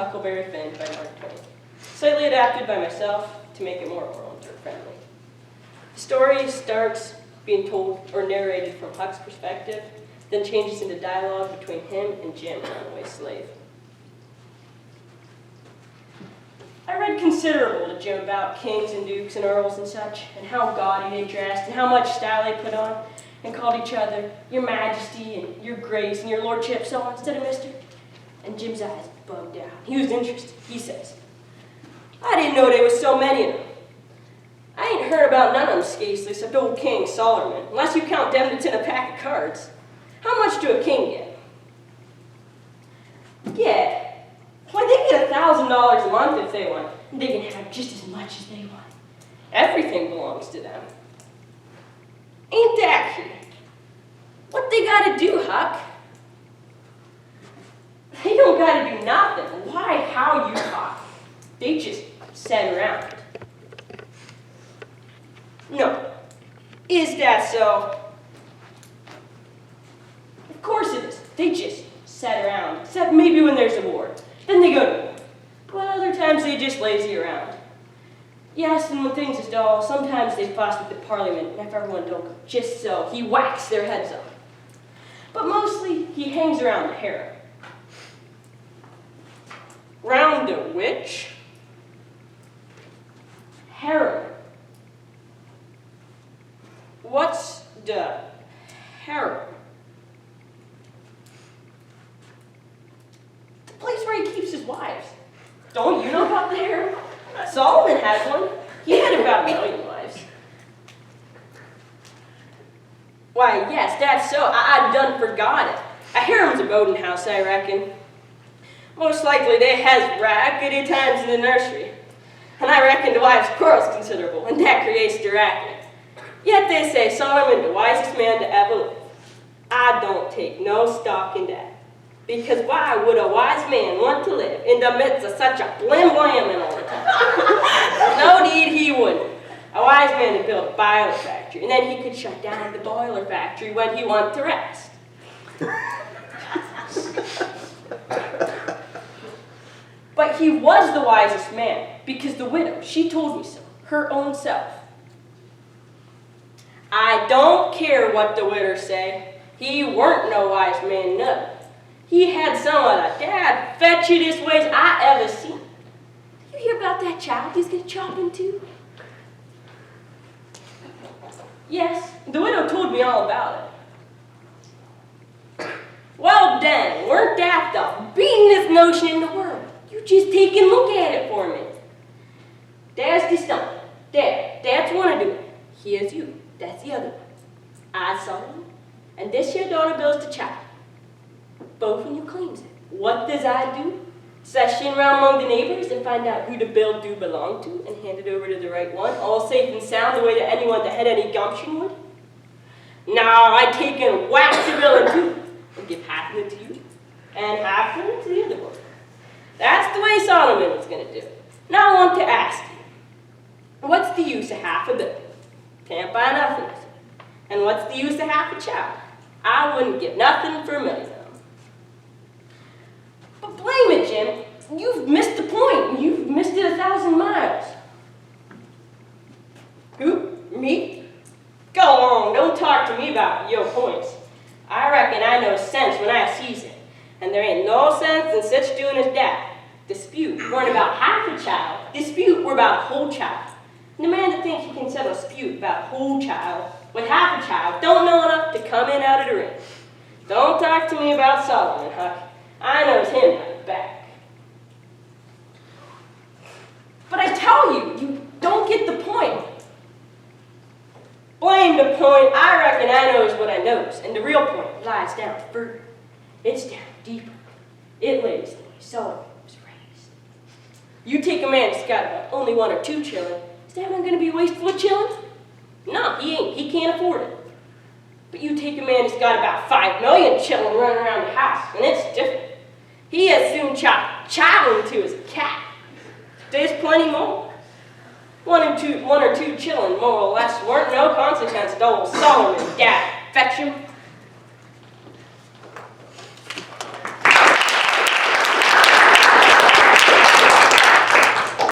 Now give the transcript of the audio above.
Huckleberry Finn by Mark Twain, slightly adapted by myself to make it more Interp friendly. The story starts being told or narrated from Huck's perspective, then changes into dialogue between him and Jim, a runaway slave. I read considerable to Jim about kings and dukes and earls and such, and how gaudy they dressed, and how much style they put on, and called each other your majesty and your grace and your lordship, so on, instead of mister. And Jim's eyes bugged out. He was interested. He says, I didn't know there was so many of them. I ain't heard about none of them scarcely except old King Solomon, unless you count them that's in a pack of cards. How much do a king get? Yeah. Why, they get $1,000 a month if they want, and they can have just as much as they want. Everything belongs to them. Ain't that cute? What they gotta do, Huck? They don't gotta do nothing. Why, how you talk? They just sit around. No. Is that so? Of course it is. They just sit around, except maybe when there's a war. Then they go to war. But other times they just lazy around. Yes, and when things is dull, sometimes they fuss with the parliament, and if everyone don't go just so, he whacks their heads off. But mostly, he hangs around the harem. Round the which? Harem. What's the harem? The place where he keeps his wives. Don't you know about the harem? Solomon had one. He had about 1 million wives. Why, yes, that's so. I done forgot it. A harem's a boarding house, I reckon. Most likely they has rackety times in the nursery. And I reckon the wives quarrels considerable, and that creates the racket. Yet they say Solomon the wisest man to ever live. I don't take no stock in that. Because why would a wise man want to live in the midst of such a blim-blamming all the time? No, indeed he wouldn't. A wise man would build a boiler factory, and then he could shut down the boiler factory when he wanted to rest. But he was the wisest man, because the widow, she told me so, her own self. I don't care what the widow say. He weren't no wise man none. He had some of the dad fetchedest ways I ever seen. You hear about that child he's gonna chop into? Yes, the widow told me all about it. Well then, weren't that the beatin'est notion in the world? You just take and look at it for me. There's the stump. That's one of them. Here's you. That's the other one. I saw you. And this here daughter builds the child. Both when you claims it. What does I do? Session around among the neighbors and find out who the bill do belong to and hand it over to the right one, all safe and sound the way that anyone that had any gumption would? Now I take and whack the bill in two and give half of it to you and half of it to the other one. That's the way Solomon was going to do it. Now I want to ask you, what's the use of half a bill? Can't buy nothing with it. And what's the use of half a child? I wouldn't give nothing for 1 million of them. But blame it, Jim. You've missed the point. You've missed it 1,000 miles. Who? Me? Go on. Don't talk to me about your points. I reckon I know sense when I sees it. And there ain't no sense in such doing as that. Dispute weren't about half a child. Dispute were about a whole child. And the man that thinks he can settle a dispute about a whole child with half a child don't know enough to come in out of the ring. Don't talk to me about Solomon, Huck. I knows him like the back. But I tell you, you don't get the point. Blame the point. I reckon I knows what I knows, and the real point lies down further. It's down deeper. It lays the way Solomon was raised. You take a man that's got about only 1 or 2 children, is that man going to be wasteful of children? No, he ain't. He can't afford it. But you take a man that's got about 5 million children running around the house, and it's different. He has soon chopped child into his cat. There's plenty more. 1 or 2 children, more or less, weren't no consequence to old Solomon. Dad, fetch him,